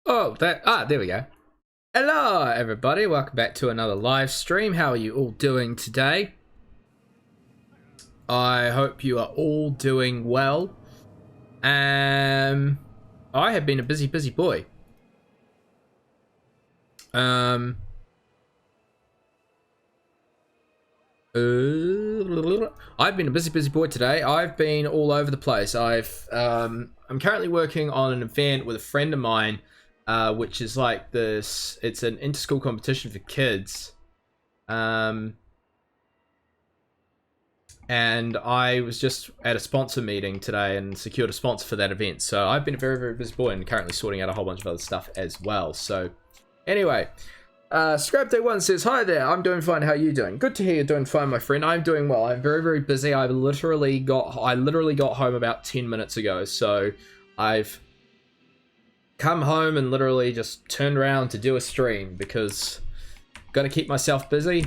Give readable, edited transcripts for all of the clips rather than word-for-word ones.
There we go. Hello, everybody. Welcome back to another live stream. How are you all doing today? I hope you are all doing well. I have been a busy boy. I've been a busy boy today. I've been all over the place. I'm currently working on an event with a friend of mine, which is like this. It's an inter-school competition for kids. And I was just at a sponsor meeting today and secured a sponsor for that event. So I've been a very busy boy and currently sorting out a whole bunch of other stuff as well. So anyway, Scrap Day 1 says, "Hi there, I'm doing fine. How are you doing?" Good to hear you're doing fine, my friend. I'm doing well. I'm very busy. I literally got home about 10 minutes ago. So I've come home and literally just turned around to do a stream because I've got to keep myself busy,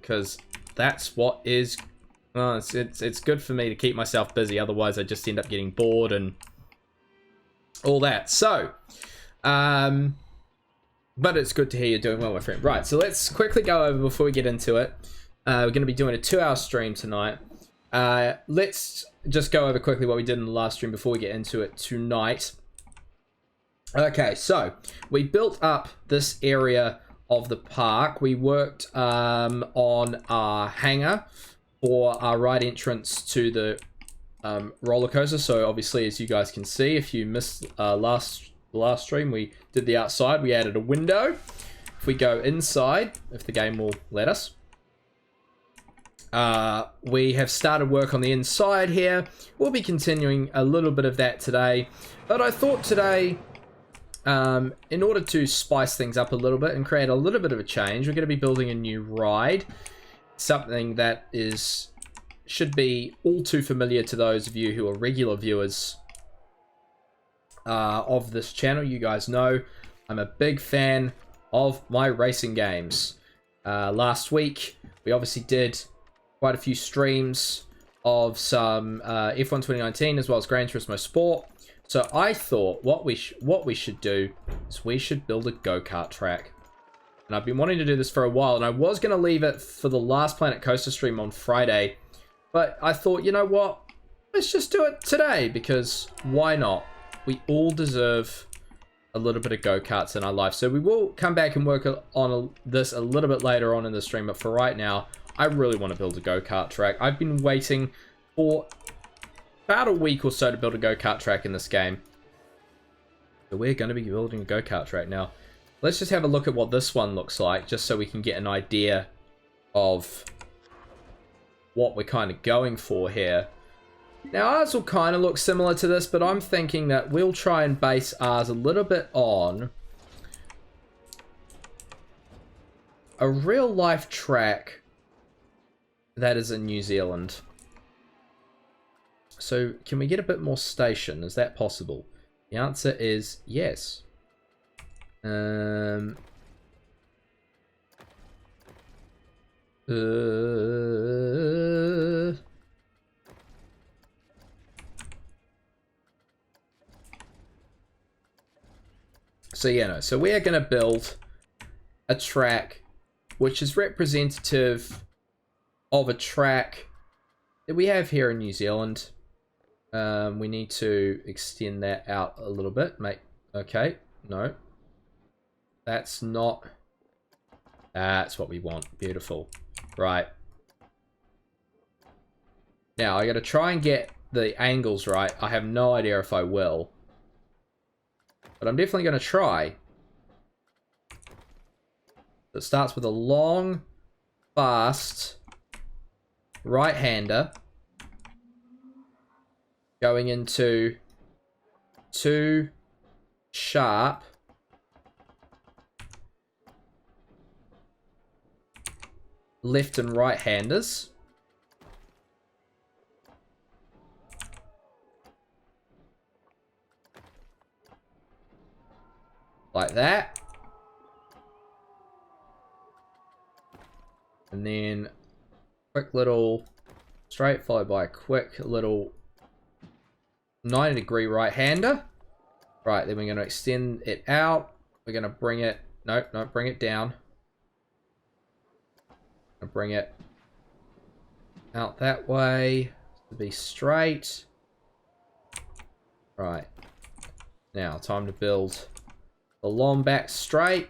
because that's what is... Well, it's good for me to keep myself busy, otherwise I just end up getting bored and all that. So, but it's good to hear you're doing well, my friend. Right, so let's quickly go over before we get into it. We're going to be doing a 2-hour stream tonight. Let's just go over quickly what we did in the last stream before we get into it tonight. Okay, so we built up this area of the park. We worked on our hangar for our right entrance to the roller coaster. So obviously, as you guys can see, if you missed last stream, we did the outside. We added a window. If we go inside, if the game will let us, we have started work on the inside here. We'll be continuing a little bit of that today, but I thought today, in order to spice things up a little bit and create a little bit of a change, we're going to be building a new ride. Something that should be all too familiar to those of you who are regular viewers of this channel. You guys know I'm a big fan of my racing games. Last week we obviously did quite a few streams of some F1 2019 as well as Gran Turismo Sport. So I thought what we should do is we should build a go-kart track. And I've been wanting to do this for a while, and I was going to leave it for the last Planet Coaster stream on Friday. But I thought, you know what? Let's just do it today, because why not? We all deserve a little bit of go-karts in our life. So we will come back and work on this a little bit later on in the stream. But for right now, I really want to build a go-kart track. I've been waiting for about a week or so to build a go-kart track in this game. So we're going to be building a go-kart track now. Let's just have a look at what this one looks like, just so we can get an idea of what we're kind of going for here. Now, ours will kind of look similar to this, but I'm thinking that we'll try and base ours a little bit on a real-life track that is in New Zealand. So, can we get a bit more station? Is that possible? The answer is yes. So yeah, no. So we are going to build a track which is representative of a track that we have here in New Zealand. We need to extend that out a little bit, mate. Okay, no. That's not... That's what we want. Beautiful. Right. Now, I got to try and get the angles right. I have no idea if I will. But I'm definitely going to try. It starts with a long, fast right-hander going into 2 sharp left and right handers. Like that. And then quick little straight followed by a quick little 90-degree right-hander. Right, then we're going to extend it out. We're going to bring it... Nope, no, bring it down. Bring it out that way to be straight. Right. Now, time to build the long back straight.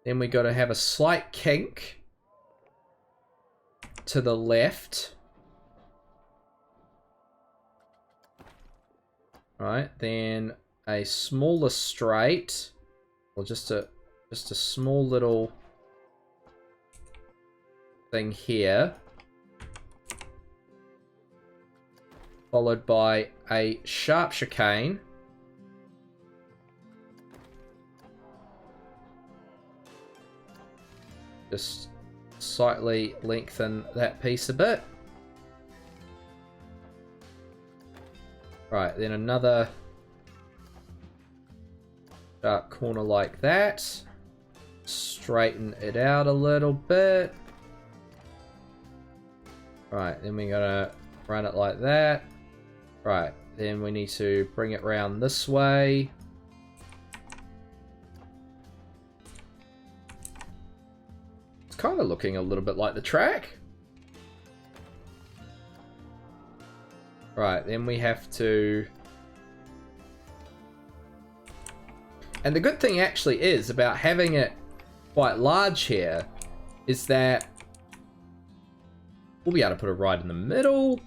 Then we got to have a slight kink to the left. Right, then a smaller straight, or just a small little thing here, followed by a sharp chicane. Just slightly lengthen that piece a bit. Right, then another sharp corner like that. Straighten it out a little bit. Right, then we're gonna run it like that. Right, then we need to bring it round this way. It's kind of looking a little bit like the track. Right, then we have to... And the good thing actually is about having it quite large here is that we'll be able to put it right in the middle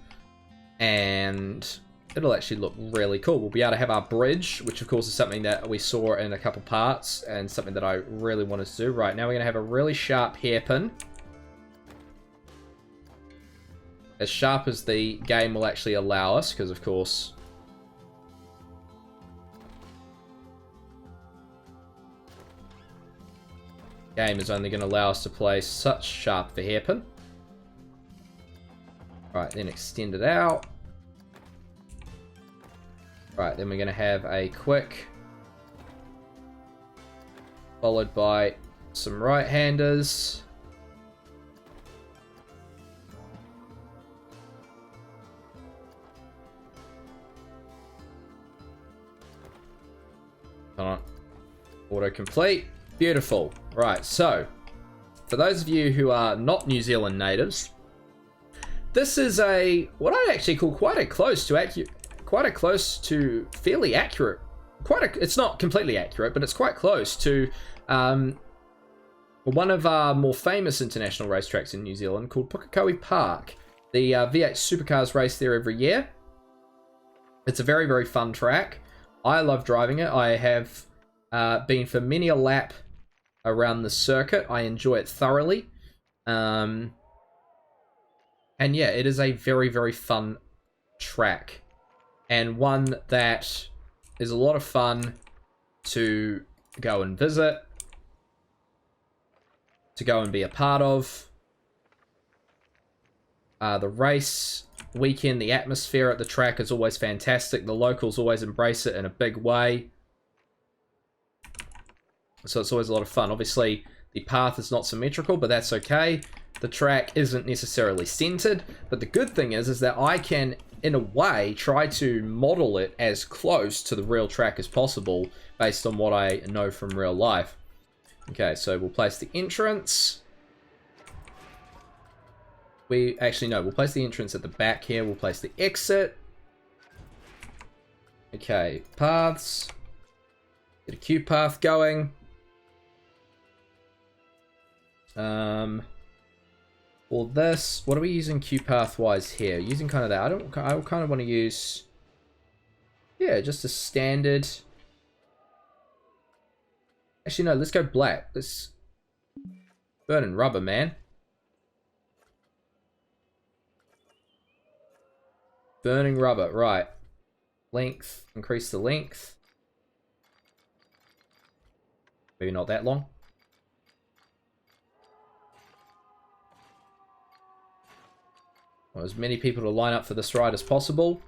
and it'll actually look really cool. We'll be able to have our bridge, which of course is something that we saw in a couple parts and something that I really wanted to do. Right, now we're going to have a really sharp hairpin. As sharp as the game will actually allow us, because of course game is only going to allow us to play such sharp of a hairpin. Right, then extend it out. Right, then we're going to have a quick, followed by some right-handers. Hold on. Autocomplete. Beautiful. Right, so for those of you who are not New Zealand natives, this is what I'd actually call quite a close to fairly accurate. It's not completely accurate, but it's quite close to one of our more famous international racetracks in New Zealand called Pukekohe Park. The V8 supercars race there every year. It's a very, very fun track. I love driving it. I have been for many a lap around the circuit. I enjoy it thoroughly. And yeah, it is a very, very fun track. And one that is a lot of fun to go and visit, to go and be a part of. The race weekend, the atmosphere at the track is always fantastic. The locals always embrace it in a big way. So it's always a lot of fun. Obviously, the path is not symmetrical, but that's okay. The track isn't necessarily centered, but the good thing is that I can, in a way, try to model it as close to the real track as possible based on what I know from real life. Okay, so we'll place the entrance. We'll place the entrance at the back here. We'll place the exit. Okay, paths. Get a queue path going. For this, what are we using queue path wise here? Using kind of that. I kind of want to use, yeah, just a standard. Actually, no, let's go black. Let's burning rubber, man. Burning rubber, right. Length, increase the length. Maybe not that long. Want as many people to line up for this ride as possible.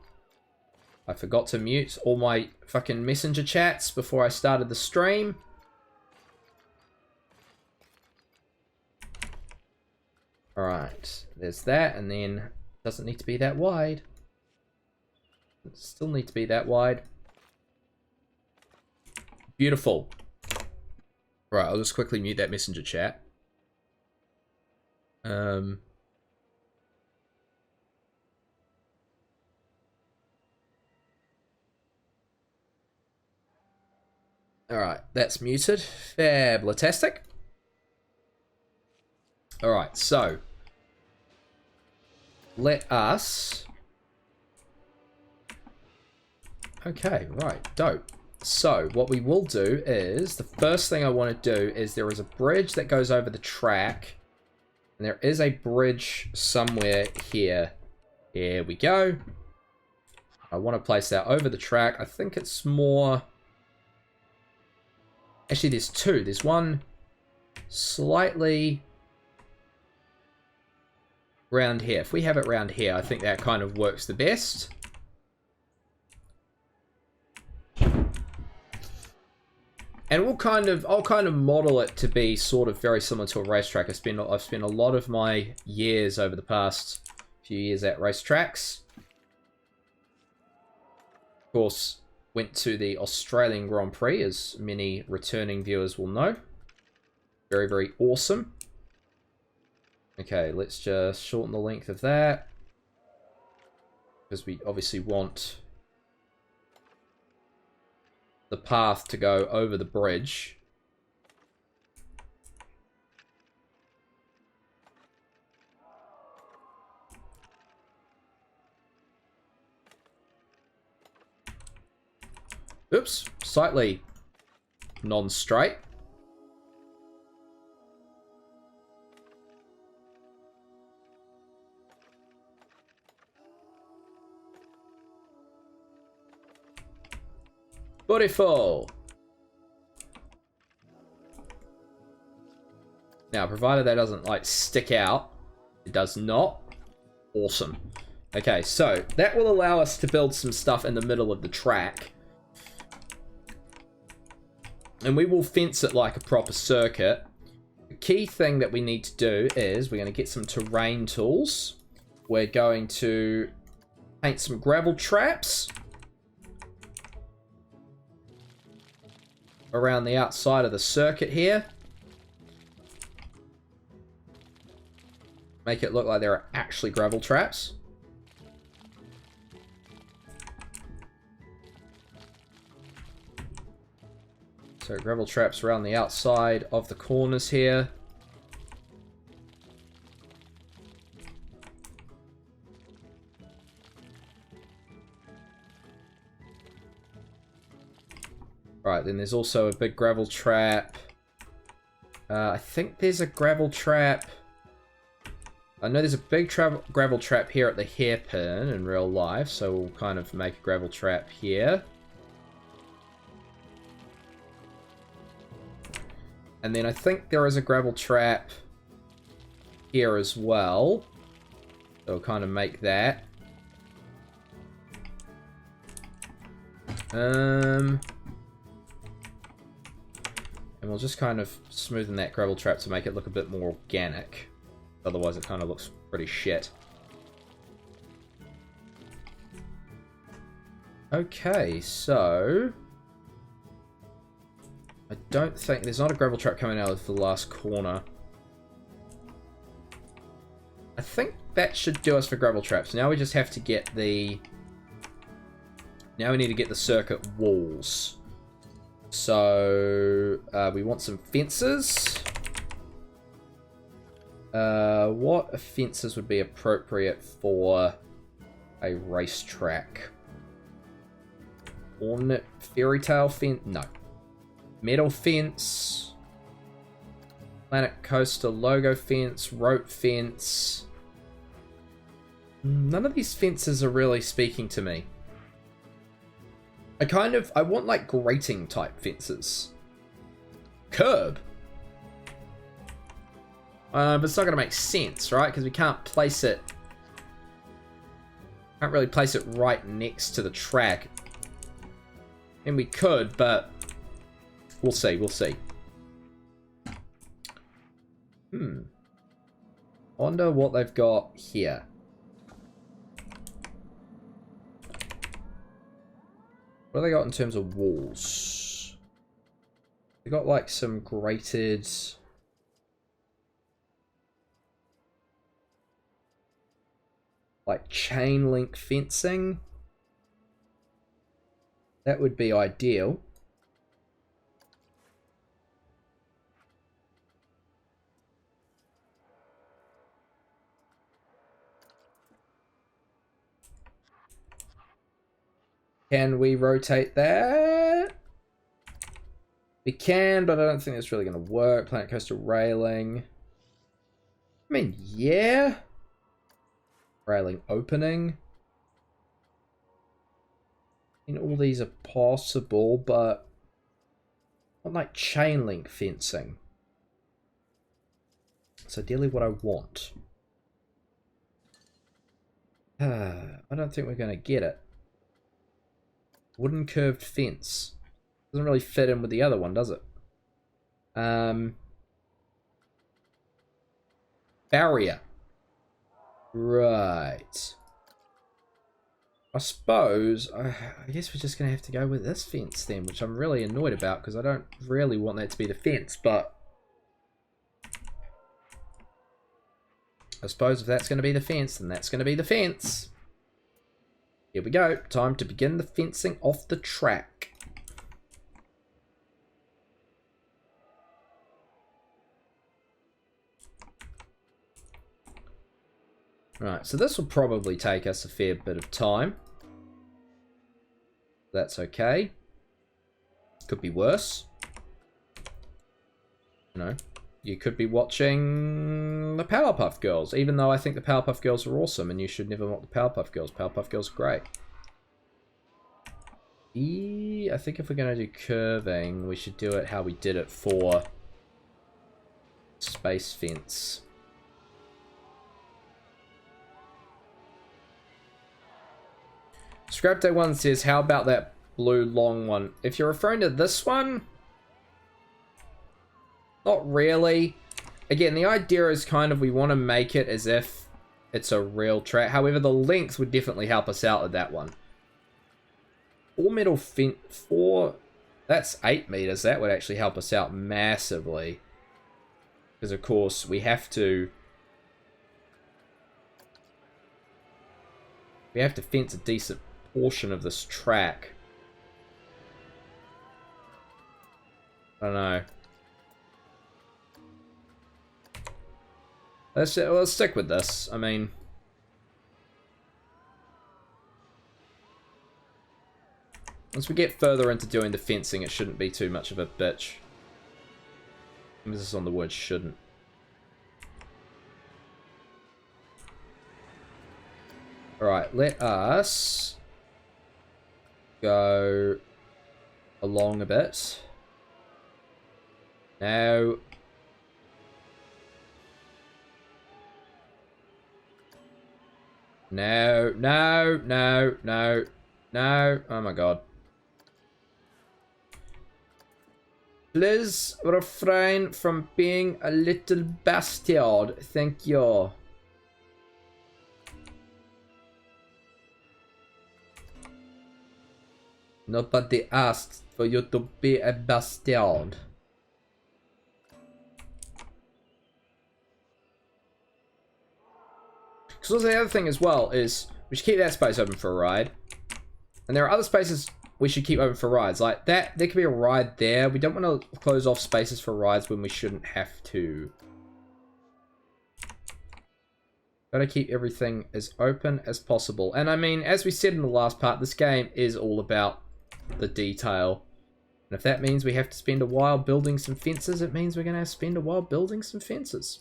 I forgot to mute all my fucking messenger chats before I started the stream. Alright, there's that, and then it doesn't need to be that wide. Still need to be that wide. Beautiful. Right, I'll just quickly mute that messenger chat. Alright, that's muted. Fabtastic. Alright, so let us... Okay, right, dope. So, what we will do is, the first thing I want to do is there is a bridge that goes over the track. And there is a bridge somewhere here. Here we go. I want to place that over the track. I think it's more... Actually, there's two. There's one slightly round here. If we have it round here, I think that kind of works the best. And I'll kind of model it to be sort of very similar to a racetrack. I've spent a lot of my years over the past few years at racetracks. Of course, went to the Australian Grand Prix, as many returning viewers will know. Very, very awesome. Okay, let's just shorten the length of that, because we obviously want the path to go over the bridge. Oops, slightly non-straight. Beautiful. Now, provided that doesn't, like, stick out. It does not. Awesome. Okay, so that will allow us to build some stuff in the middle of the track. And we will fence it like a proper circuit. The key thing that we need to do is we're going to get some terrain tools. We're going to paint some gravel traps around the outside of the circuit here. Make it look like there are actually gravel traps. So gravel traps around the outside of the corners here. Right, then there's also a big gravel trap. I think there's a gravel trap. I know there's a big gravel trap here at the hairpin in real life, so we'll kind of make a gravel trap here. And then I think there is a gravel trap here as well. So we'll kind of make that. And we'll just kind of smoothen that gravel trap to make it look a bit more organic. Otherwise it kind of looks pretty shit. Okay, so... I don't think... There's not a gravel trap coming out of the last corner. I think that should do us for gravel traps. Now we just have to get the... Now we need to get the circuit walls. So... we want some fences. What fences would be appropriate for a racetrack? Ornate fairy tale fence? No. Metal fence. Planet Coaster logo fence. Rope fence. None of these fences are really speaking to me. I want like grating type fences. Curb. But it's not going to make sense, right? Because we can't place it... Can't really place it right next to the track. And we could, but... We'll see, we'll see. Wonder what they've got here. What do they got in terms of walls? They got like some grated... like chain link fencing. That would be ideal. Can we rotate that? We can, but I don't think it's really going to work. Planet coaster railing. I mean, yeah. Railing opening. I mean, all these are possible, but not like chain link fencing. It's ideally what I want. I don't think we're going to get it. Wooden curved fence. Doesn't really fit in with the other one, does it? Barrier. Right. I suppose, I guess we're just going to have to go with this fence then, which I'm really annoyed about because I don't really want that to be the fence, but I suppose if that's going to be the fence, then that's going to be the fence. Here we go. Time to begin the fencing off the track. Right, so this will probably take us a fair bit of time. That's okay. Could be worse. You know, you could be watching the Powerpuff Girls, even though I think the Powerpuff Girls are awesome and you should never mock the Powerpuff Girls. Powerpuff Girls are great. I think if we're going to do curving, we should do it how we did it for Space Fence. Scrap Day 1 says, how about that blue long one? If you're referring to this one, not really. Again, the idea is kind of we want to make it as if it's a real track. However, the length would definitely help us out with that one. 4 metal fence, 4, that's 8 meters. That would actually help us out massively. Because, of course, we have to fence a decent portion of this track. I don't know. Let's stick with this. I mean, once we get further into doing the fencing, it shouldn't be too much of a bitch. Emphasis on the word shouldn't. Alright, let us go along a bit. Now, no, no, no, no, no. Oh my god. Please refrain from being a little bastard. Thank you. Nobody asked for you to be a bastard. Because the other thing as well is we should keep that space open for a ride. And there are other spaces we should keep open for rides. Like that, there could be a ride there. We don't want to close off spaces for rides when we shouldn't have to. Gotta keep everything as open as possible. And I mean, as we said in the last part, this game is all about the detail. And if that means we have to spend a while building some fences, it means we're going to spend a while building some fences.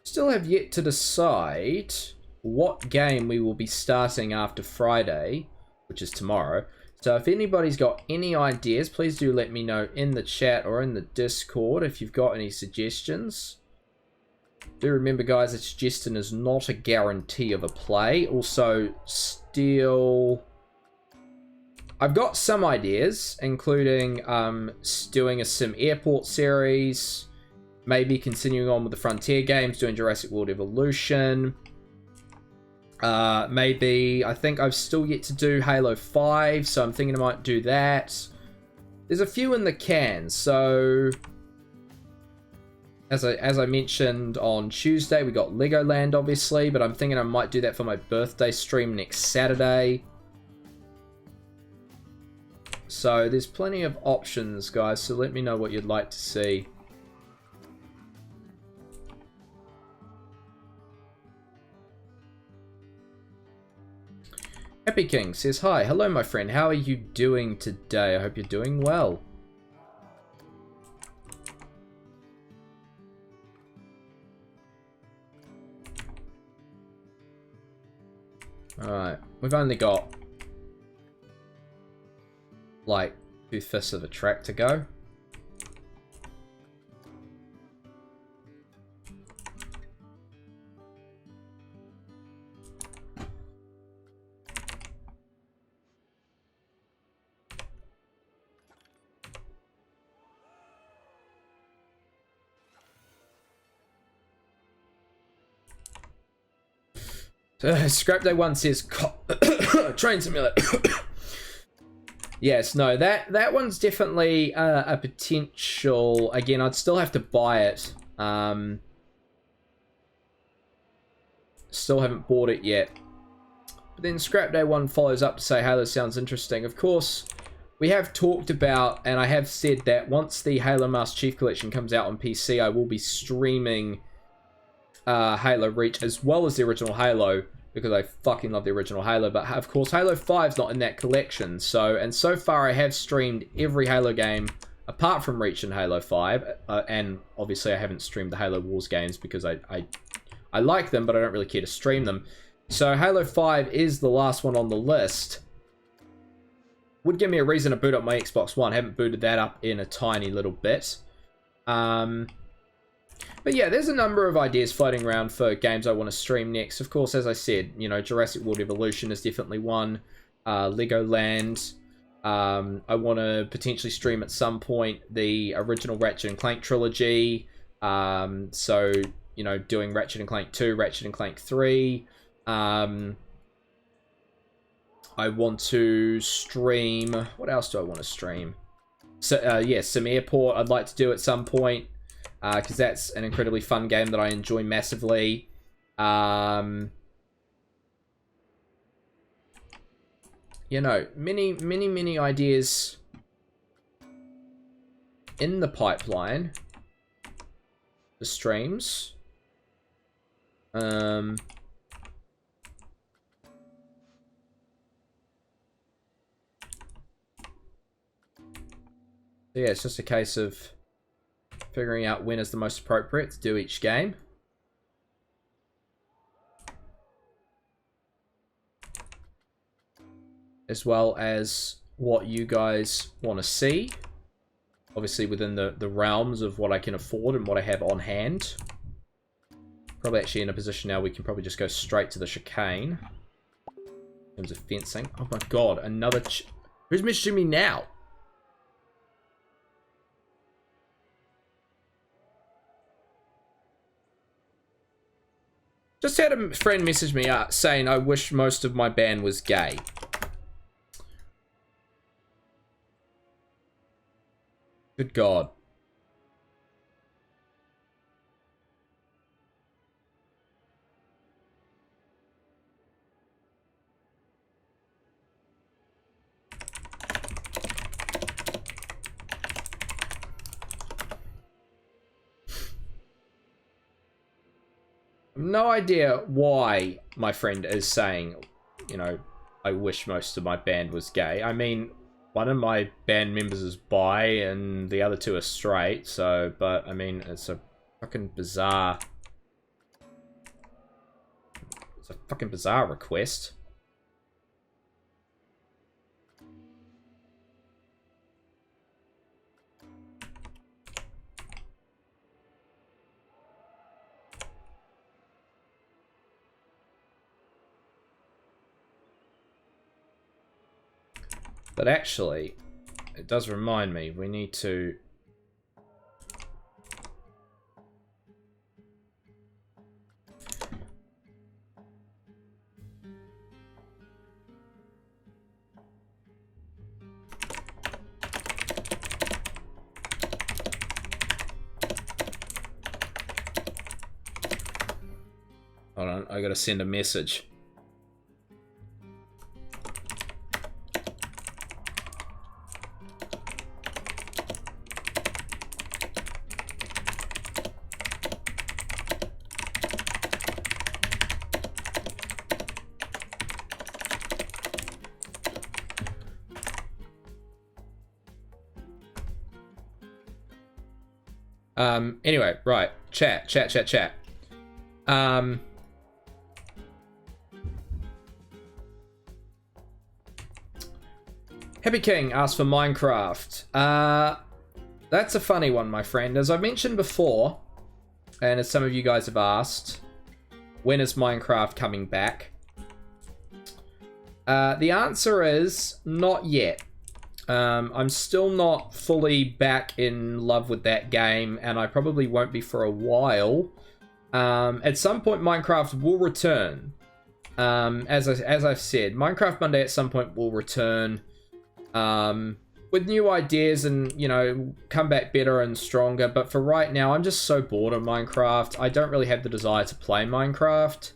Still have yet to decide what game we will be starting after Friday, which is tomorrow. So if anybody's got any ideas, please do let me know in the chat or in the Discord if you've got any suggestions. Do remember, guys, that suggestion is not a guarantee of a play. Also, still I've got some ideas, including doing a Sim Airport series, maybe continuing on with the Frontier games, doing Jurassic World Evolution. Maybe, I think I've still yet to do Halo 5, so I'm thinking I might do that. There's a few in the can, so as I mentioned on Tuesday, we got Legoland, obviously, but I'm thinking I might do that for my birthday stream next Saturday. So there's plenty of options, guys, so let me know what you'd like to see. Happy King says, hi, hello my friend, how are you doing today? I hope you're doing well. Alright, we've only got like 2/5 of a track to go. Scrap Day 1 says Train Simulator. Yes, no, that one's definitely a potential. Again, I'd still have to buy it. Still haven't bought it yet. But then Scrap Day 1 follows up to say Halo sounds interesting. Of course, we have talked about, and I have said that once the Halo Master Chief Collection comes out on PC, I will be streaming Halo Reach as well as the original Halo, because I fucking love the original Halo. But of course Halo 5's not in that collection, so far I have streamed every Halo game apart from Reach and Halo 5, and obviously I haven't streamed the Halo Wars games because I like them, but I don't really care to stream them. So Halo 5 is the last one on the list. Would give me a reason to boot up my Xbox One. Haven't booted that up in a tiny little bit. But yeah, there's a number of ideas floating around for games I want to stream next. Of course, as I said, you know, Jurassic World Evolution is definitely one. Legoland. I want to potentially stream at some point the original Ratchet and Clank trilogy. So, you know, doing Ratchet and Clank 2, Ratchet and Clank 3. I want to stream... What else do I want to stream? So, yeah, Sim Airport I'd like to do at some point. Because that's an incredibly fun game that I enjoy massively. You know, many ideas in the pipeline. The streams. Yeah, it's just a case of figuring out when is the most appropriate to do each game. As well as what you guys want to see. Obviously within the realms of what I can afford and what I have on hand. Probably actually in a position now we can probably just go straight to the chicane. In terms of fencing. Oh my god, another... Who's messaging me now? Just had a friend message me saying I wish most of my band was gay. Good God. No idea why my friend is saying, you know, I wish most of my band was gay. I mean, one of my band members is bi and the other two are straight, so, but, I mean, it's a fucking bizarre... It's a fucking bizarre request. But actually, it does remind me, we need to... Hold on, I gotta send a message. Anyway, right. Chat. Happy King asked for Minecraft. That's a funny one, my friend. As I mentioned before, and as some of you guys have asked, when is Minecraft coming back? The answer is not yet. I'm still not fully back in love with that game, and I probably won't be for a while. At some point, Minecraft will return. As I've said, Minecraft Monday at some point will return with new ideas and, you know, come back better and stronger. But for right now, I'm just so bored of Minecraft. I don't really have the desire to play Minecraft.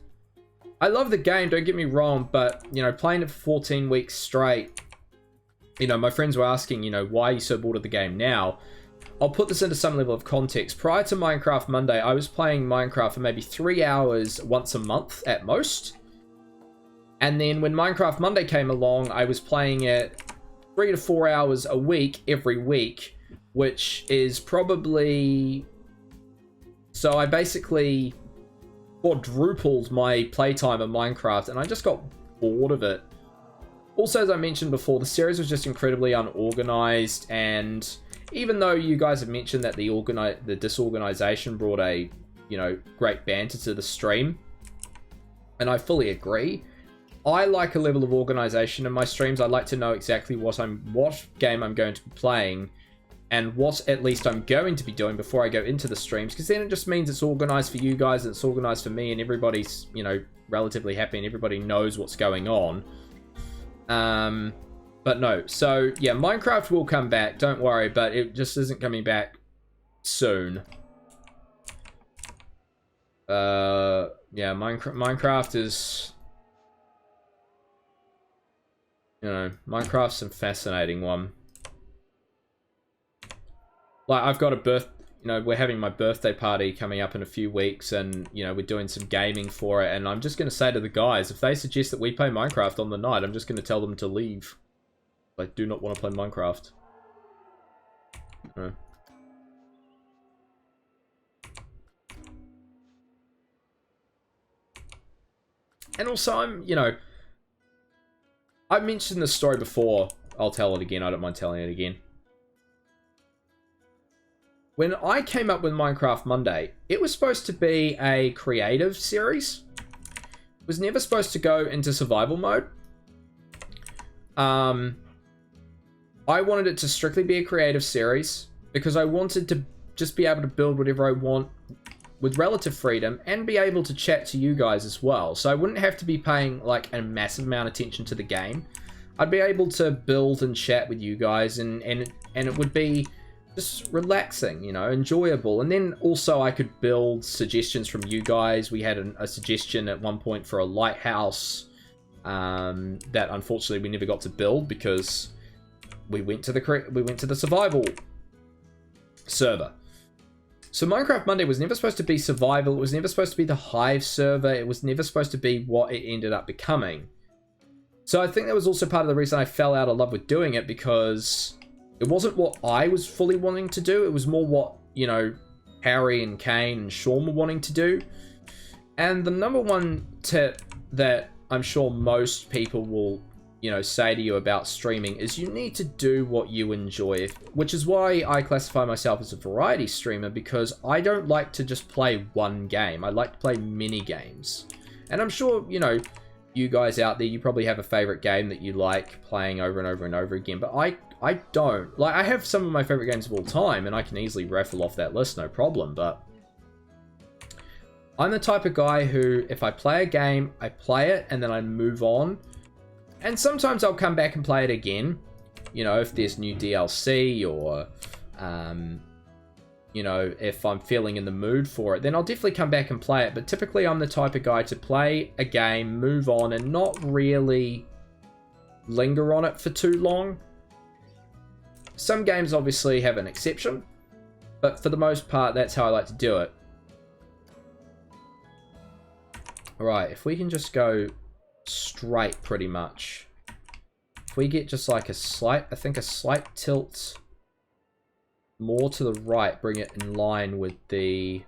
I love the game, don't get me wrong, but, you know, playing it for 14 weeks straight, you know, my friends were asking, you know, why are you so bored of the game now? I'll put this into some level of context. Prior to Minecraft Monday, I was playing Minecraft for maybe 3 hours once a month at most. And then when Minecraft Monday came along, I was playing it 3 to 4 hours a week, every week, which is probably... So I basically quadrupled my playtime of Minecraft, and I just got bored of it. Also, as I mentioned before, the series was just incredibly unorganized, and even though you guys have mentioned that the disorganization brought a, you know, great banter to the stream, and I fully agree, I like a level of organization in my streams. I like to know exactly what game I'm going to be playing, and what at least I'm going to be doing before I go into the streams, because then it just means it's organized for you guys, and it's organized for me, and everybody's, you know, relatively happy, and everybody knows what's going on. But no, so yeah, Minecraft will come back, don't worry, but it just isn't coming back soon. Yeah, Minecraft is, you know, Minecraft's a fascinating one. Like, I've got you know, we're having my birthday party coming up in a few weeks, and, you know, we're doing some gaming for it, and I'm just going to say to the guys, if they suggest that we play Minecraft on the night, I'm just going to tell them to leave. I do not want to play Minecraft. No. And also, you know, I've mentioned this story before. I'll tell it again. I don't mind telling it again. When I came up with Minecraft Monday, it was supposed to be a creative series. It was never supposed to go into survival mode. I wanted it to strictly be a creative series because I wanted to just be able to build whatever I want with relative freedom and be able to chat to you guys as well. So I wouldn't have to be paying like a massive amount of attention to the game. I'd be able to build and chat with you guys, and it would be just relaxing, you know, enjoyable. And then also I could build suggestions from you guys. We had a suggestion at one point for a lighthouse that unfortunately we never got to build because we went to the survival server. So Minecraft Monday was never supposed to be survival. It was never supposed to be the Hive server. It was never supposed to be what it ended up becoming. So I think that was also part of the reason I fell out of love with doing it, because it wasn't what I was fully wanting to do. It was more what, you know, Harry and Kane and Sean were wanting to do. And the number one tip that I'm sure most people will, you know, say to you about streaming is you need to do what you enjoy, which is why I classify myself as a variety streamer, because I don't like to just play one game. I like to play mini games. And I'm sure, you know, you guys out there, you probably have a favorite game that you like playing over and over and over again, but I don't. Like, I have some of my favorite games of all time, and I can easily raffle off that list, no problem, but I'm the type of guy who, if I play a game, I play it, and then I move on, and sometimes I'll come back and play it again, you know, if there's new DLC, or, you know, if I'm feeling in the mood for it, then I'll definitely come back and play it. But typically I'm the type of guy to play a game, move on, and not really linger on it for too long. Some games obviously have an exception, but for the most part, that's how I like to do it. Alright, if we can just go straight pretty much. If we get just like a slight, I think a slight tilt more to the right, bring it in line with the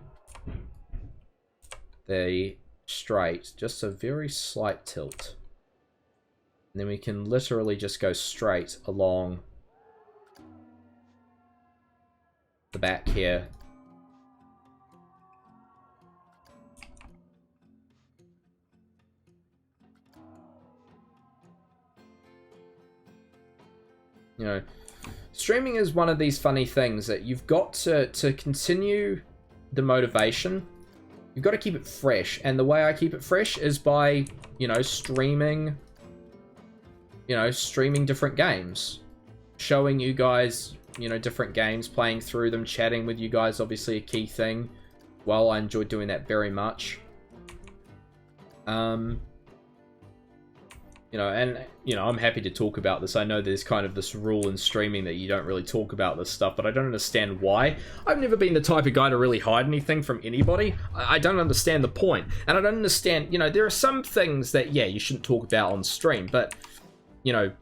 straight, just a very slight tilt. And then we can literally just go straight along the back here. You know, streaming is one of these funny things that you've got to continue the motivation. You've got to keep it fresh, and the way I keep it fresh is by, you know, streaming different games, showing you guys, you know, different games, playing through them, chatting with you guys, obviously a key thing. Well, I enjoy doing that very much. You know, and, you know, I'm happy to talk about this. I know there's kind of this rule in streaming that you don't really talk about this stuff, but I don't understand why. I've never been the type of guy to really hide anything from anybody. I don't understand the point. And I don't understand, you know, there are some things that, yeah, you shouldn't talk about on stream, but, you know,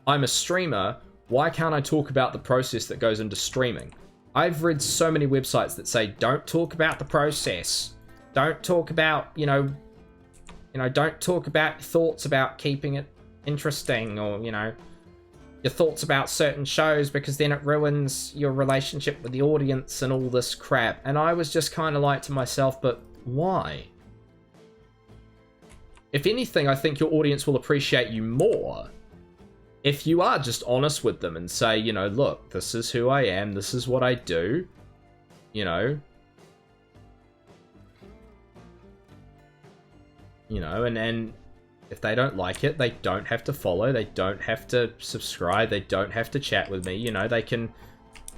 I'm a streamer. Why can't I talk about the process that goes into streaming? I've read so many websites that say, don't talk about the process. Don't talk about, you know, don't talk about thoughts about keeping it interesting, or, you know, your thoughts about certain shows, because then it ruins your relationship with the audience and all this crap. And I was just kind of like to myself, but why? If anything, I think your audience will appreciate you more if you are just honest with them and say, you know, look, this is who I am, this is what I do, you know. You know, and if they don't like it, they don't have to follow, they don't have to subscribe, they don't have to chat with me, you know, they can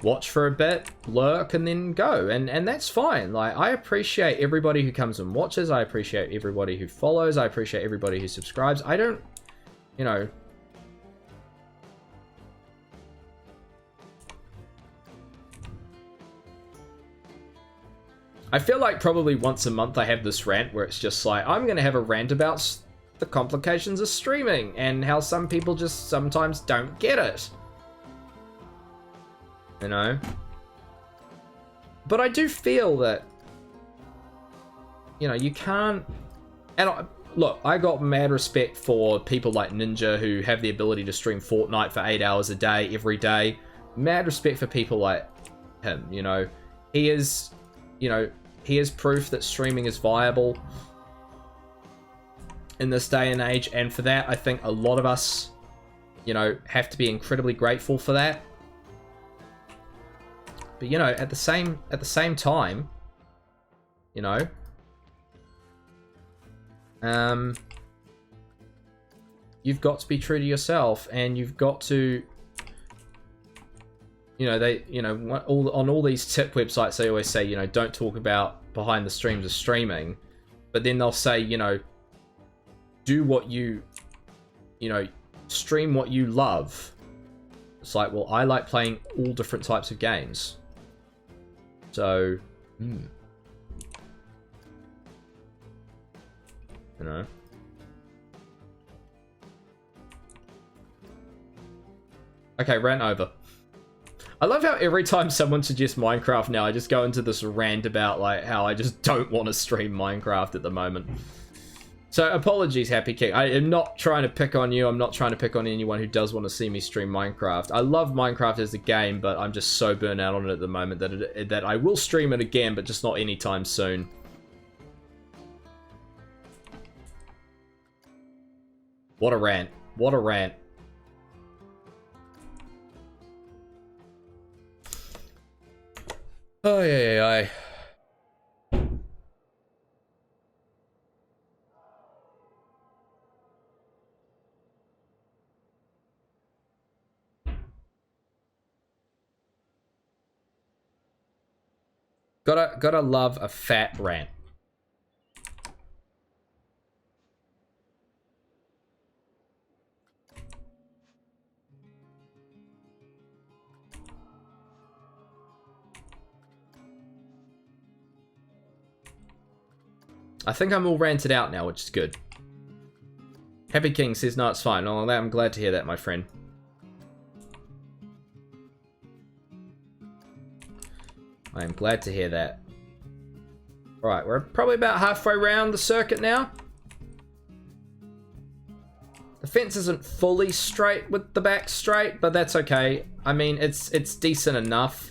watch for a bit, lurk, and then go, and that's fine. Like, I appreciate everybody who comes and watches, I appreciate everybody who follows, I appreciate everybody who subscribes. I don't, you know, I feel like probably once a month I have this rant where it's just like, I'm going to have a rant about the complications of streaming and how some people just sometimes don't get it. You know? But I do feel that, you know, you can't... And look, I got mad respect for people like Ninja who have the ability to stream Fortnite for 8 hours a day, every day. Mad respect for people like him, you know? He is... You know, he is proof that streaming is viable in this day and age, and for that, I think a lot of us, you know, have to be incredibly grateful for that. But, you know, at the same time, you know, you've got to be true to yourself, and you've got to... You know, they, you know, on all these tip websites, they always say, you know, don't talk about behind the streams of streaming. But then they'll say, you know, do what you know, stream what you love. It's like, well, I like playing all different types of games. So, you know. Okay, rant over. I love how every time someone suggests Minecraft now, I just go into this rant about like how I just don't want to stream Minecraft at the moment. So apologies, Happy King. I am not trying to pick on you. I'm not trying to pick on anyone who does want to see me stream Minecraft. I love Minecraft as a game, but I'm just so burnt out on it at the moment that I will stream it again, but just not anytime soon. What a rant. What a rant. Oh, yeah. Gotta love a fat rant. I think I'm all ranted out now, which is good. Happy King says, no, it's fine. Oh, I'm glad to hear that, my friend. I am glad to hear that. Alright, we're probably about halfway around the circuit now. The fence isn't fully straight with the back straight, but that's okay. I mean, it's decent enough.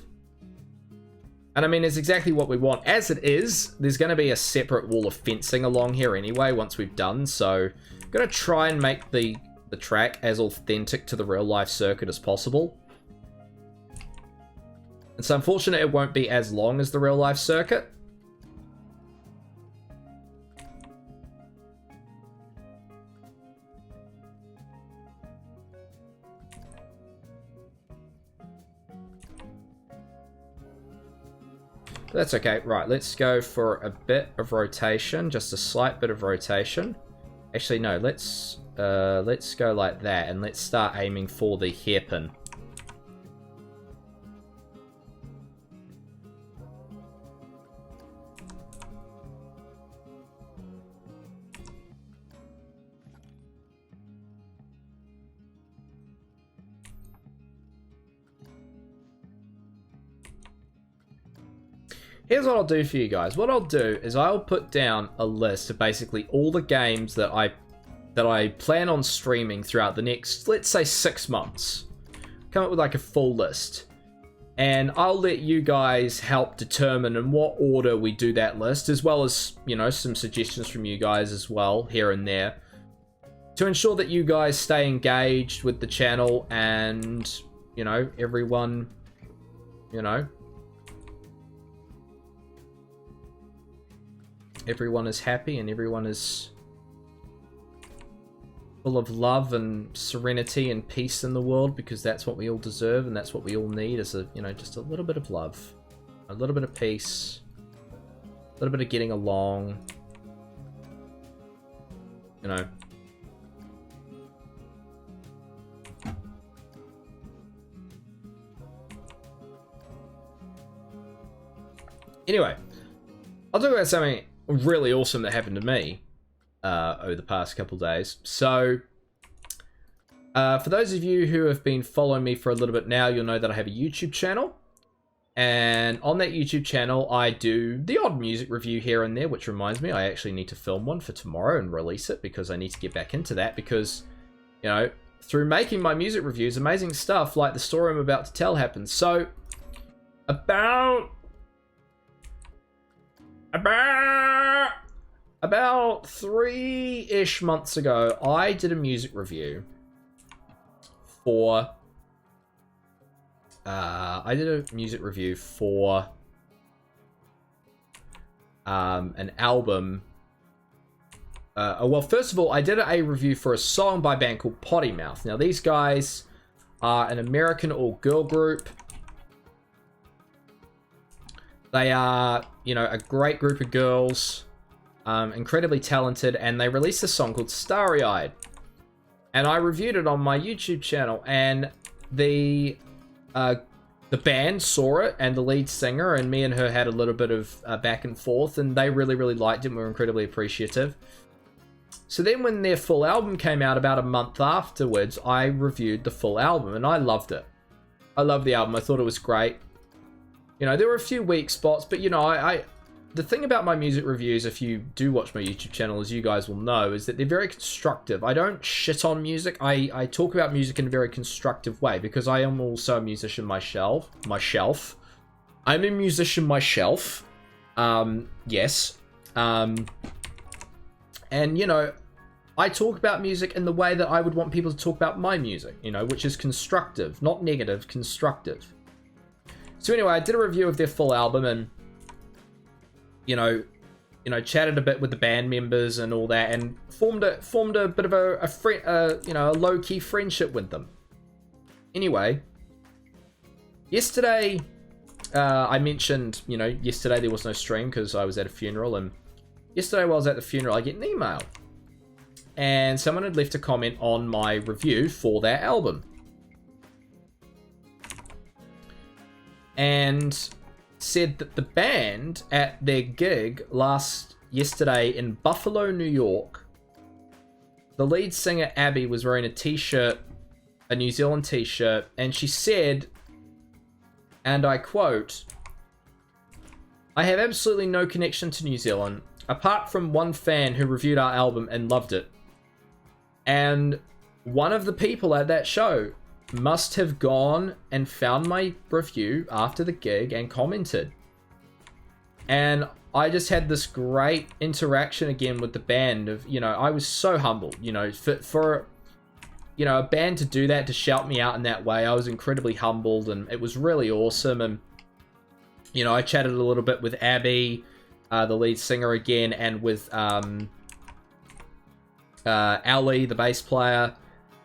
And I mean, it's exactly what we want. As it is, there's going to be a separate wall of fencing along here anyway once we've done. So I'm going to try and make the track as authentic to the real life circuit as possible. It's unfortunate it won't be as long as the real life circuit. That's okay. Right, let's go for a bit of rotation, just a slight bit of rotation. Actually, no, let's go like that, and let's start aiming for the hairpin. Here's what I'll do for you guys. What I'll do is I'll put down a list of basically all the games that I plan on streaming throughout the next, let's say, 6 months. Come up with like a full list. And I'll let you guys help determine in what order we do that list, as well as, you know, some suggestions from you guys as well, here and there, to ensure that you guys stay engaged with the channel and, you know, everyone, you know, everyone is happy and everyone is full of love and serenity and peace in the world, because that's what we all deserve and that's what we all need, is a, you know, just a little bit of love, a little bit of peace, a little bit of getting along, you know. Anyway, I'll talk about something really awesome that happened to me over the past couple days. So, for those of you who have been following me for a little bit now, you'll know that I have a YouTube channel. And on that YouTube channel, I do the odd music review here and there, which reminds me, I actually need to film one for tomorrow and release it, because I need to get back into that, because, you know, through making my music reviews, amazing stuff like the story I'm about to tell happens. So, about 3-ish months ago, I did a music review for an album. Well, first of all, I did a review for a song by a band called Potty Mouth. Now, these guys are an American all-girl group. They are, you know, a great group of girls, incredibly talented, and they released a song called Starry Eyed. And I reviewed it on my YouTube channel, and the band saw it, and the lead singer, and me and her had a little bit of back and forth, and they really, really liked it and were incredibly appreciative. So then when their full album came out about a month afterwards, I reviewed the full album, and I loved it. I loved the album. I thought it was great. You know, there were a few weak spots, but, you know, the thing about my music reviews, if you do watch my YouTube channel, as you guys will know, is that they're very constructive. I don't shit on music. I talk about music in a very constructive way, because I am also a musician myself. I'm a musician myself. Yes. And, you know, I talk about music in the way that I would want people to talk about my music, you know, which is constructive, not negative, constructive. So anyway, I did a review of their full album and, you know, chatted a bit with the band members and all that, and formed a bit of a low-key friendship with them. Anyway, yesterday, I mentioned, you know, yesterday there was no stream because I was at a funeral, and yesterday while I was at the funeral, I get an email. And someone had left a comment on my review for their album. And said that the band at their gig yesterday in Buffalo, New York, the lead singer Abby was wearing a t-shirt, a New Zealand t-shirt, and she said, and I quote, "I have absolutely no connection to New Zealand, apart from one fan who reviewed our album and loved it. And one of the people at that show must have gone and found my review after the gig and commented." And I just had this great interaction again with the band of, you know, I was so humbled, you know, for you know, a band to do that, to shout me out in that way. I was incredibly humbled, and it was really awesome. And, you know, I chatted a little bit with Abby, the lead singer again, and with Ali, the bass player,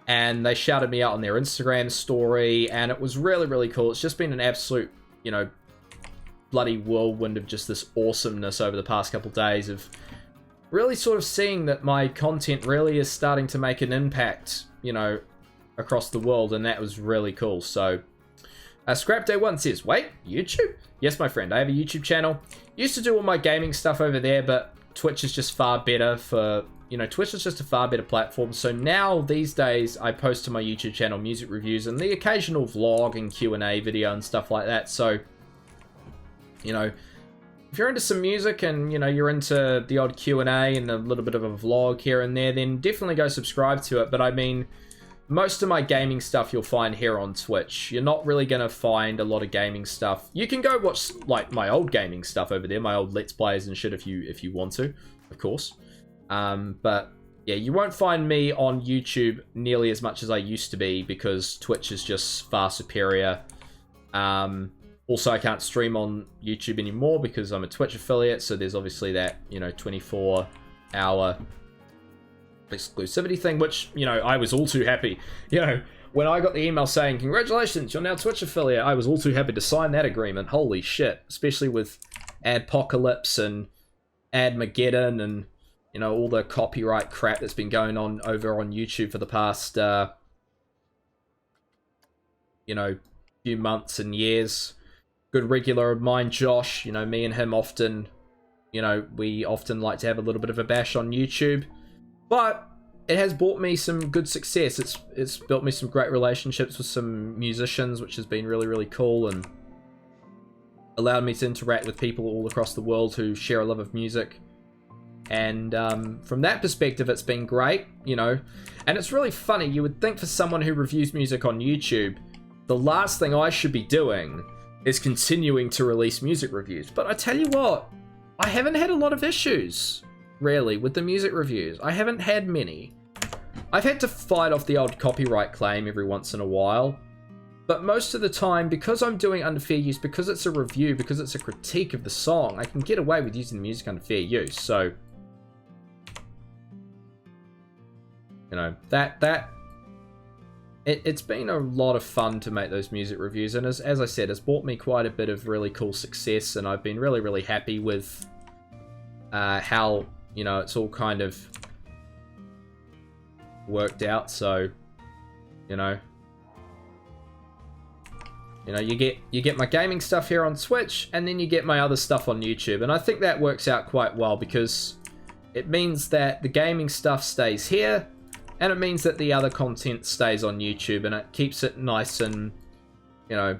and they shouted me out on their Instagram story, and it was really, really cool. It's just been an absolute, you know, bloody whirlwind of just this awesomeness over the past couple days of really sort of seeing that my content really is starting to make an impact, you know, across the world, and that was really cool. So, Scrap Day 1 says, "Wait, YouTube?" Yes, my friend, I have a YouTube channel. Used to do all my gaming stuff over there, but Twitch is just far better for, you know, Twitch is just a far better platform. So now, these days, I post to my YouTube channel music reviews and the occasional vlog and Q&A video and stuff like that. So, you know, if you're into some music and, you know, you're into the odd Q&A and a little bit of a vlog here and there, then definitely go subscribe to it. But I mean, most of my gaming stuff you'll find here on Twitch. You're not really going to find a lot of gaming stuff. You can go watch, like, my old gaming stuff over there, my old Let's Plays and shit if you want to, of course. But yeah, you won't find me on YouTube nearly as much as I used to be because Twitch is just far superior. Also, I can't stream on YouTube anymore because I'm a Twitch affiliate, so there's obviously that, you know, 24-hour exclusivity thing, which, you know, I was all too happy. You know, when I got the email saying, "Congratulations, you're now Twitch affiliate," I was all too happy to sign that agreement. Holy shit. Especially with Adpocalypse and Admageddon and, you know, all the copyright crap that's been going on over on YouTube for the past, you know, few months and years. Good regular of mine, Josh, you know, me and him often, you know, we often like to have a little bit of a bash on YouTube. But it has brought me some good success. It's built me some great relationships with some musicians, which has been really, really cool, and allowed me to interact with people all across the world who share a love of music. And from that perspective, it's been great, you know. And it's really funny. You would think for someone who reviews music on YouTube, the last thing I should be doing is continuing to release music reviews. But I tell you what, I haven't had a lot of issues, really, with the music reviews. I haven't had many. I've had to fight off the odd copyright claim every once in a while. But most of the time, because I'm doing under fair use, because it's a review, because it's a critique of the song, I can get away with using the music under fair use. So, you know, it's been a lot of fun to make those music reviews, and as I said, it's brought me quite a bit of really cool success, and I've been really, really happy with how, you know, it's all kind of worked out. So, you know, you get my gaming stuff here on Twitch, and then you get my other stuff on YouTube, and I think that works out quite well because it means that the gaming stuff stays here, and it means that the other content stays on YouTube, and it keeps it nice and, you know,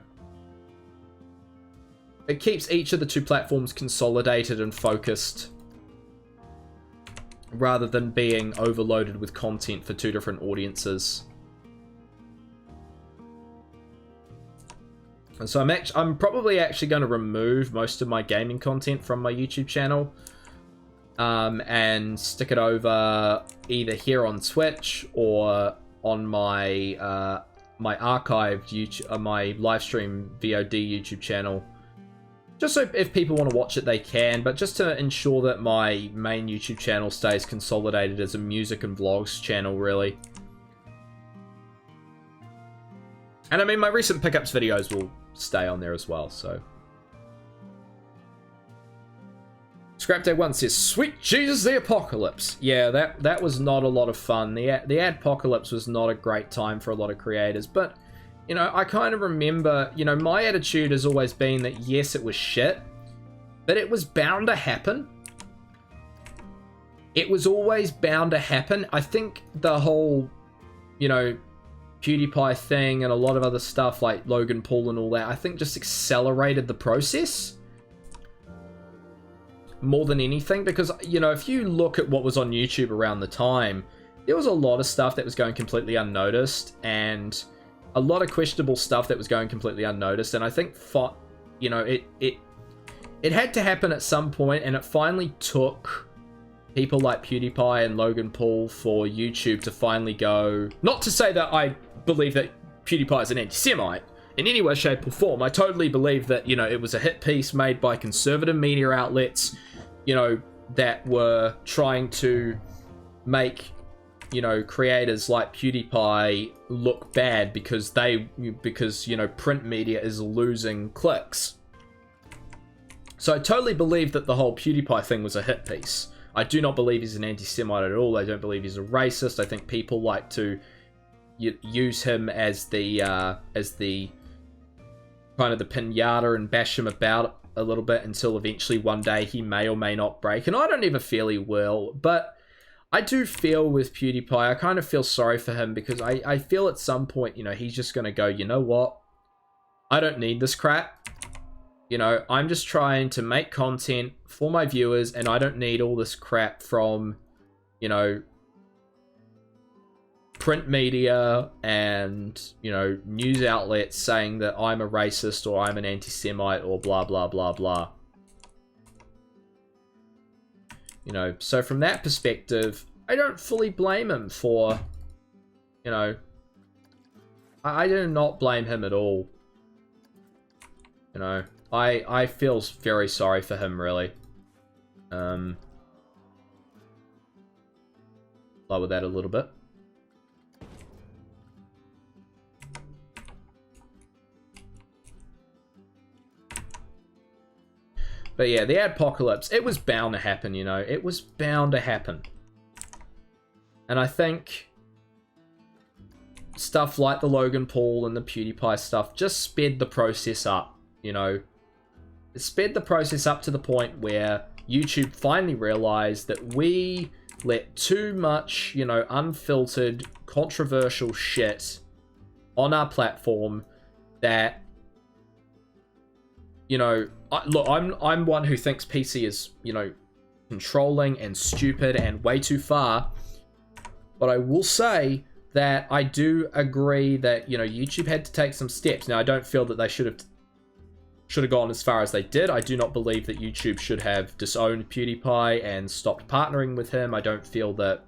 it keeps each of the two platforms consolidated and focused rather than being overloaded with content for two different audiences. And so I'm probably actually going to remove most of my gaming content from my YouTube channel. and stick it over either here on Twitch or on my my archived YouTube, my live stream VOD YouTube channel. Just so if people want to watch it, they can, but just to ensure that my main YouTube channel stays consolidated as a music and vlogs channel, really. And I mean, my recent pickups videos will stay on there as well, so. Scrap Day 1 says, "Sweet Jesus, the apocalypse." Yeah, that was not a lot of fun. The adpocalypse was not a great time for a lot of creators, but, you know, I kind of remember, you know, my attitude has always been that, yes, it was shit, but it was bound to happen. It was always bound to happen. I think the whole, you know, PewDiePie thing and a lot of other stuff like Logan Paul and all that, I think just accelerated the process more than anything, because, you know, if you look at what was on YouTube around the time, there was a lot of stuff that was going completely unnoticed and a lot of questionable stuff that was going completely unnoticed, and I think, you know, it had to happen at some point, and it finally took people like PewDiePie and Logan Paul for YouTube to finally go, not to say that I believe that PewDiePie is an anti-Semite in any way, shape, or form. I totally believe that, you know, it was a hit piece made by conservative media outlets, you know, that were trying to make, you know, creators like PewDiePie look bad because you know, print media is losing clicks. So I totally believe that the whole PewDiePie thing was a hit piece. I do not believe he's an anti-Semite at all. I don't believe he's a racist. I think people like to use him as the kind of the pinata and bash him about a little bit until eventually one day he may or may not break. And I don't ever feel he will, but I do feel with PewDiePie, I kind of feel sorry for him because I feel at some point, you know, he's just going to go, you know what? I don't need this crap. You know, I'm just trying to make content for my viewers and I don't need all this crap from, you know, print media and, you know, news outlets saying that I'm a racist or I'm an anti-Semite or blah, blah, blah, blah. You know, so from that perspective, I don't fully blame him for, you know, I do not blame him at all. You know, I feel very sorry for him, really. Lower that a little bit. But yeah, the adpocalypse, it was bound to happen, you know. It was bound to happen. And I think stuff like the Logan Paul and the PewDiePie stuff just sped the process up, you know. It sped the process up to the point where YouTube finally realized that we let too much, you know, unfiltered, controversial shit on our platform that, you know, look, I'm one who thinks PC is, you know, controlling and stupid and way too far. But I will say that I do agree that, you know, YouTube had to take some steps. Now, I don't feel that they should have gone as far as they did. I do not believe that YouTube should have disowned PewDiePie and stopped partnering with him. I don't feel that,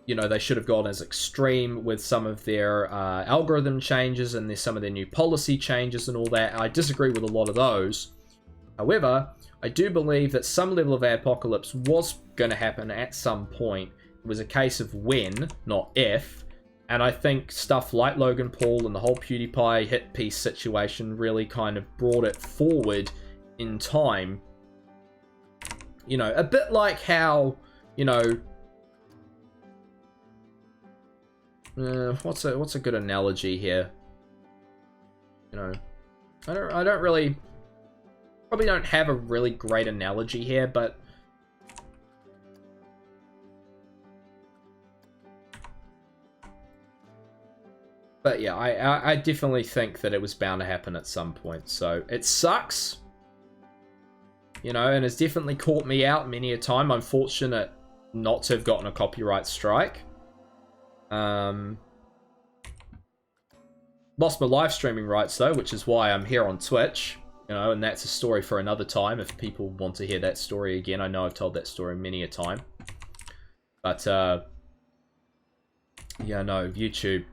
you know, they should have gone as extreme with some of their algorithm changes and some of their new policy changes and all that. I disagree with a lot of those. However, I do believe that some level of adpocalypse was going to happen at some point. It was a case of when, not if. And I think stuff like Logan Paul and the whole PewDiePie hit piece situation really kind of brought it forward in time. You know, a bit like how, you know, what's a good analogy here? You know, I don't really, probably don't have a really great analogy here, but yeah, I definitely think that it was bound to happen at some point. So it sucks, you know, and it's definitely caught me out many a time. I'm fortunate not to have gotten a copyright strike. Lost my live streaming rights though, which is why I'm here on Twitch. You know, and that's a story for another time if people want to hear that story again. I know I've told that story many a time. But, yeah, no, YouTube.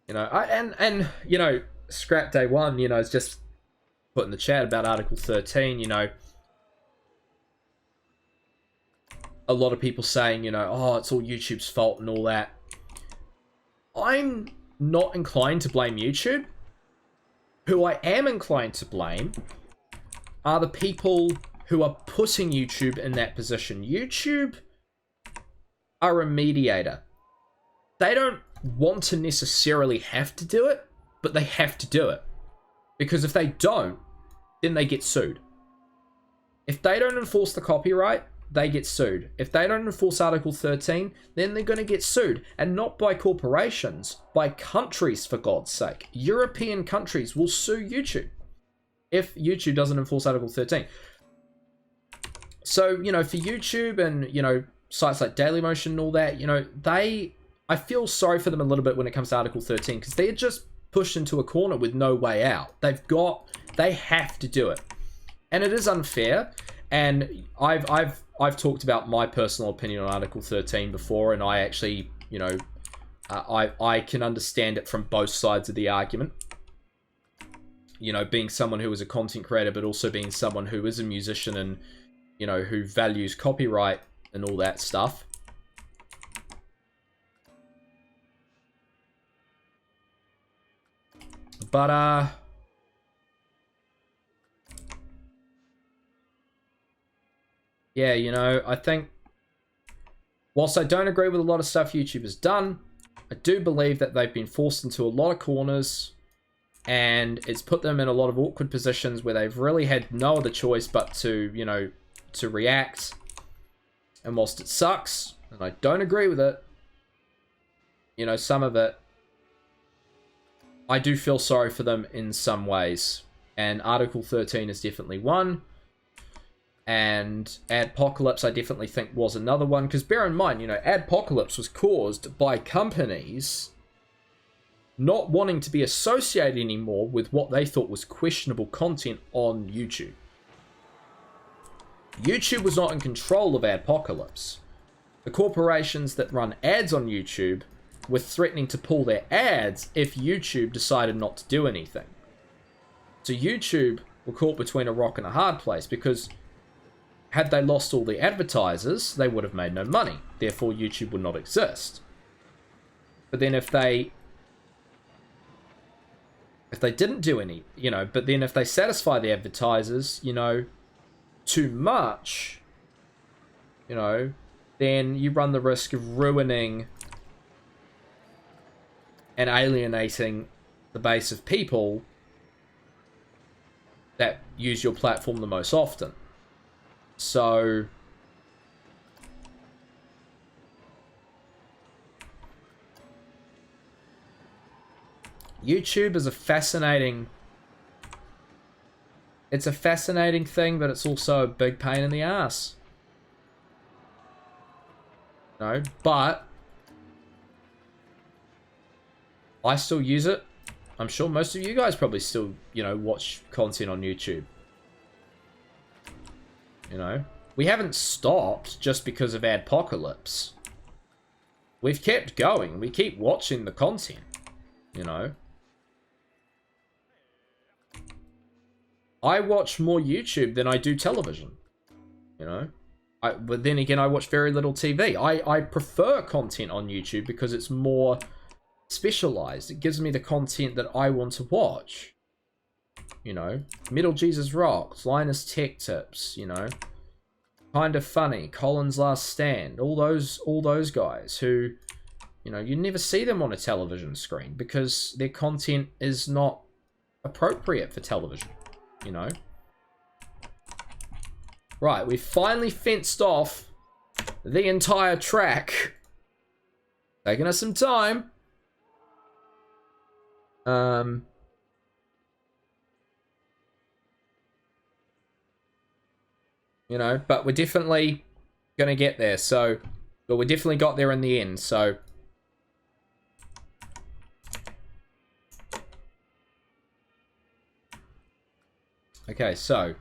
You know, and you know, Scrap Day 1, you know, is just put in the chat about Article 13, you know. A lot of people saying, you know, oh, it's all YouTube's fault and all that. I'm not inclined to blame YouTube. Who I am inclined to blame are the people who are putting YouTube in that position. YouTube are a mediator. They don't want to necessarily have to do it, but they have to do it. Because if they don't, then they get sued. If they don't enforce the copyright, they get sued. If they don't enforce Article 13, then they're going to get sued. And not by corporations, by countries, for God's sake. European countries will sue YouTube if YouTube doesn't enforce Article 13. So, you know, for YouTube and, you know, sites like Dailymotion and all that, you know, I feel sorry for them a little bit when it comes to Article 13 because they're just pushed into a corner with no way out. They have to do it. And it is unfair. And I've talked about my personal opinion on Article 13 before, and I actually, you know, I can understand it from both sides of the argument. You know, being someone who is a content creator, but also being someone who is a musician and, you know, who values copyright and all that stuff. But, yeah, you know, I think, whilst I don't agree with a lot of stuff YouTube has done, I do believe that they've been forced into a lot of corners, and it's put them in a lot of awkward positions where they've really had no other choice but to, you know, to react. And whilst it sucks, and I don't agree with it, you know, some of it, I do feel sorry for them in some ways. And Article 13 is definitely one. And Adpocalypse, I definitely think, was another one. Because bear in mind, you know, Adpocalypse was caused by companies not wanting to be associated anymore with what they thought was questionable content on YouTube. YouTube was not in control of Adpocalypse. The corporations that run ads on YouTube were threatening to pull their ads if YouTube decided not to do anything. So YouTube were caught between a rock and a hard place because had they lost all the advertisers, they would have made no money. Therefore, YouTube would not exist. But then if they didn't do any, you know, but then if they satisfy the advertisers, you know, too much, you know, then you run the risk of ruining and alienating the base of people that use your platform the most often. So YouTube is a fascinating thing, but it's also a big pain in the ass. No, but I still use it. I'm sure most of you guys probably still, you know, watch content on YouTube. You know, we haven't stopped just because of Adpocalypse. We've kept going. We keep watching the content, you know. I watch more YouTube than I do television, you know. But then again, I watch very little TV. I prefer content on YouTube because it's more specialized. It gives me the content that I want to watch. You know, Metal Jesus Rocks, Linus Tech Tips, you know, Kind of Funny, Colin's Last Stand, all those guys who, you know, you never see them on a television screen because their content is not appropriate for television, you know. Right, we've finally fenced off the entire track. Taking us some time. You know, but we're definitely gonna get there, so... But we definitely got there in the end, so... Okay, so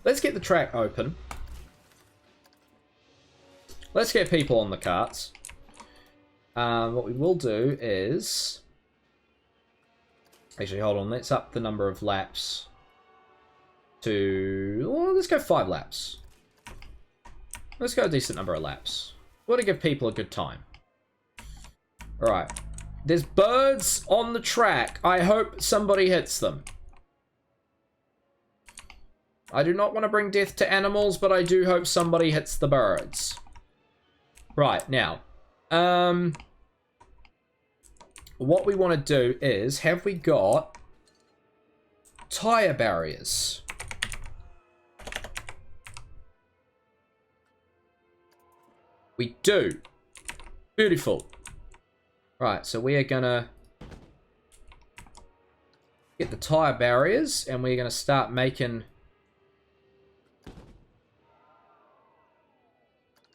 let's get the track open. Let's get people on the carts. What we will do is... Actually, hold on. Let's up the number of laps to... Well, let's go 5 laps. Let's go a decent number of laps. We want to give people a good time. Alright. There's birds on the track. I hope somebody hits them. I do not want to bring death to animals, but I do hope somebody hits the birds. Right, now. What we want to do is, have we got tire barriers? We do. Beautiful. Right, so we are gonna get the tire barriers, and we're gonna start making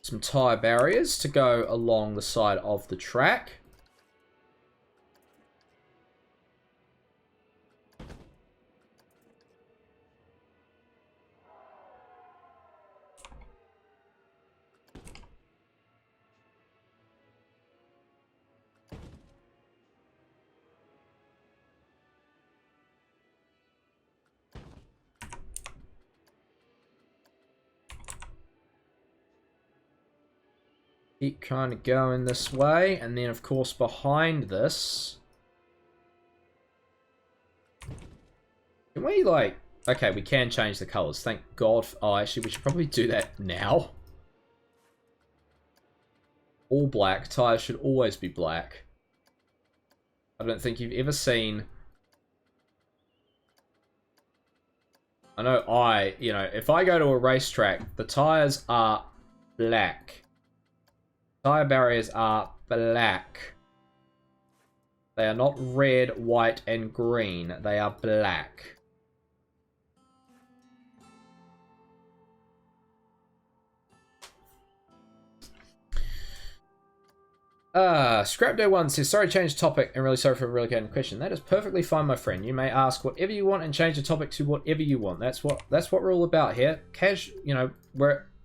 some tire barriers to go along the side of the track. Keep kind of going this way, and then of course behind this, can we like, okay, we can change the colors, thank God. Oh, actually we should probably do that now. All black, tires should always be black. I don't think you've ever seen, I know you know, if I go to a racetrack, the tires are black. Tire barriers are black. They are not red, white, and green. They are black. Scrap Day 1 says, sorry, change topic, and really sorry for a really good question. That is perfectly fine, my friend. You may ask whatever you want and change the topic to whatever you want. That's what we're all about here. You know,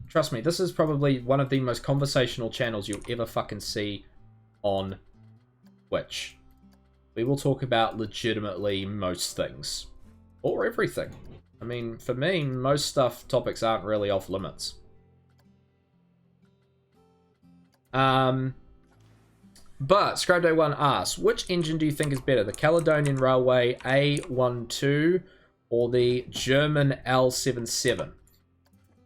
trust me, this is probably one of the most conversational channels you'll ever fucking see on Twitch. We will talk about legitimately most things. Or everything. I mean, for me, most topics aren't really off limits. But Scrap Day 1 asks, which engine do you think is better? The Caledonian Railway A12 or the German L77?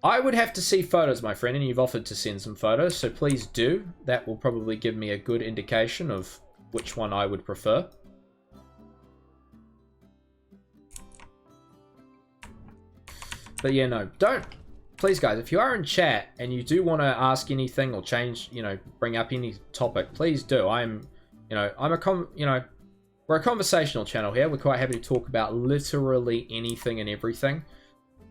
I would have to see photos, my friend, and you've offered to send some photos, so please do. That will probably give me a good indication of which one I would prefer. But yeah, no, don't. Please, guys, if you are in chat and you do want to ask anything or change, you know, bring up any topic, please do. We're a conversational channel here. We're quite happy to talk about literally anything and everything.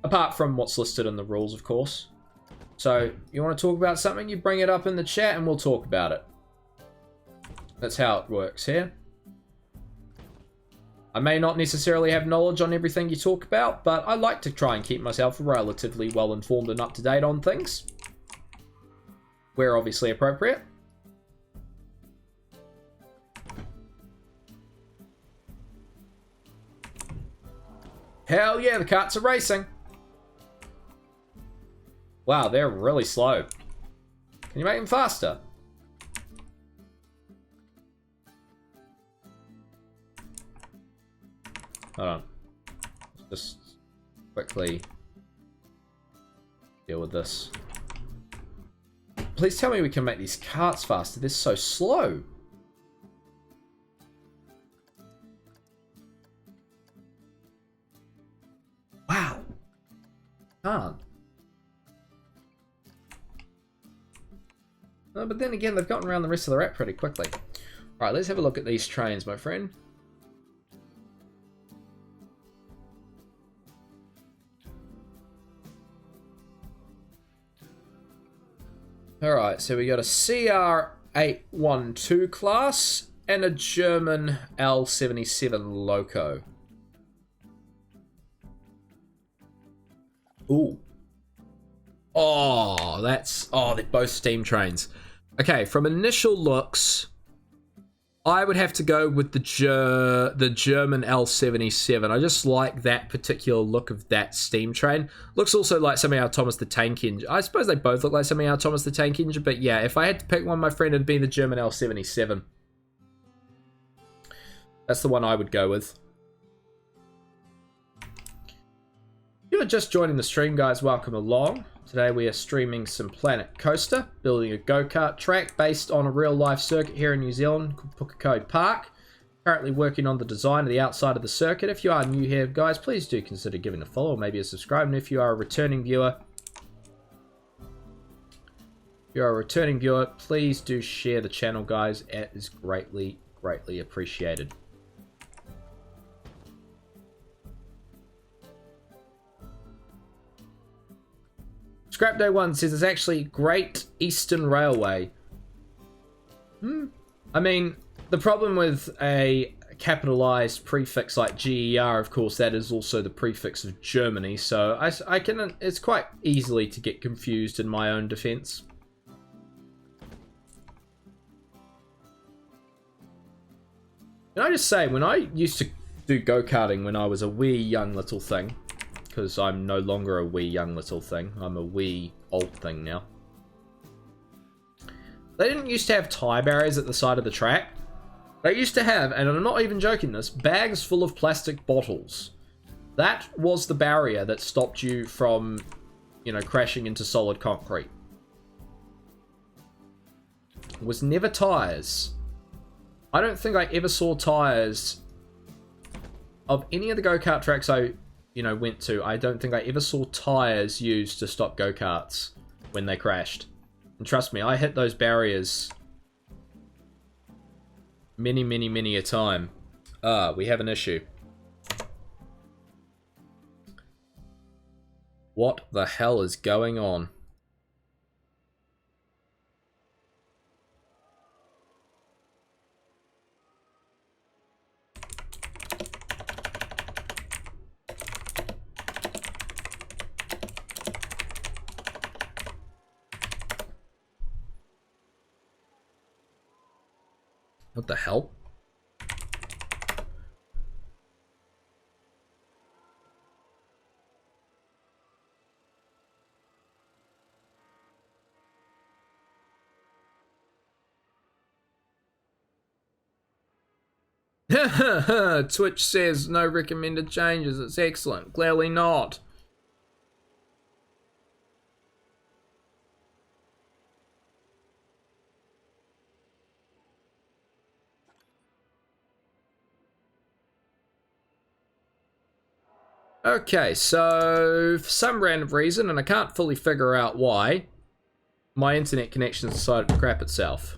Apart from what's listed in the rules, of course. So, you want to talk about something, you bring it up in the chat and we'll talk about it. That's how it works here. I may not necessarily have knowledge on everything you talk about, but I like to try and keep myself relatively well informed and up to date on things. Where obviously appropriate. Hell yeah, the carts are racing. Wow, they're really slow. Can you make them faster? Hold on. Let's just quickly deal with this. Please tell me we can make these carts faster. They're so slow. Wow. Can't. But then again, they've gotten around the rest of the wrap pretty quickly. Alright, let's have a look at these trains, my friend. Alright, so we got a CR812 class and a German L77 Loco. Ooh. Oh, they're both steam trains. Okay, from initial looks, I would have to go with the German L77. I just like that particular look of that steam train. Looks also like something out of Thomas the Tank Engine. I suppose they both look like something out of Thomas the Tank Engine, but yeah, if I had to pick one, my friend, it'd be the German L77. That's the one I would go with. If you are just joining the stream, guys, welcome along. Today we are streaming some Planet Coaster, building a go-kart track based on a real-life circuit here in New Zealand called Pukekohe Park. Currently working on the design of the outside of the circuit. If you are new here, guys, please do consider giving a follow or maybe a subscribe. And if you are a returning viewer, please do share the channel, guys. It is greatly, greatly appreciated. Scrap Day 1 says it's actually Great Eastern Railway. I mean, the problem with a capitalized prefix like GER, of course, that is also the prefix of Germany, so I can, it's quite easily to get confused in my own defense. Can I just say, when I used to do go-karting when I was a wee young little thing, because I'm no longer a wee young little thing. I'm a wee old thing now. They didn't used to have tie barriers at the side of the track. They used to have, and I'm not even joking this, bags full of plastic bottles. That was the barrier that stopped you from, you know, crashing into solid concrete. It was never tires. I don't think I ever saw tires of any of the go-kart tracks I went to. I don't think I ever saw tires used to stop go-karts when they crashed. And trust me, I hit those barriers many, many, many a time. We have an issue. What the hell is going on? What the hell? Twitch says no recommended changes. It's excellent. Clearly not. Okay, so for some random reason, and I can't fully figure out why, my internet connection decided to crap itself.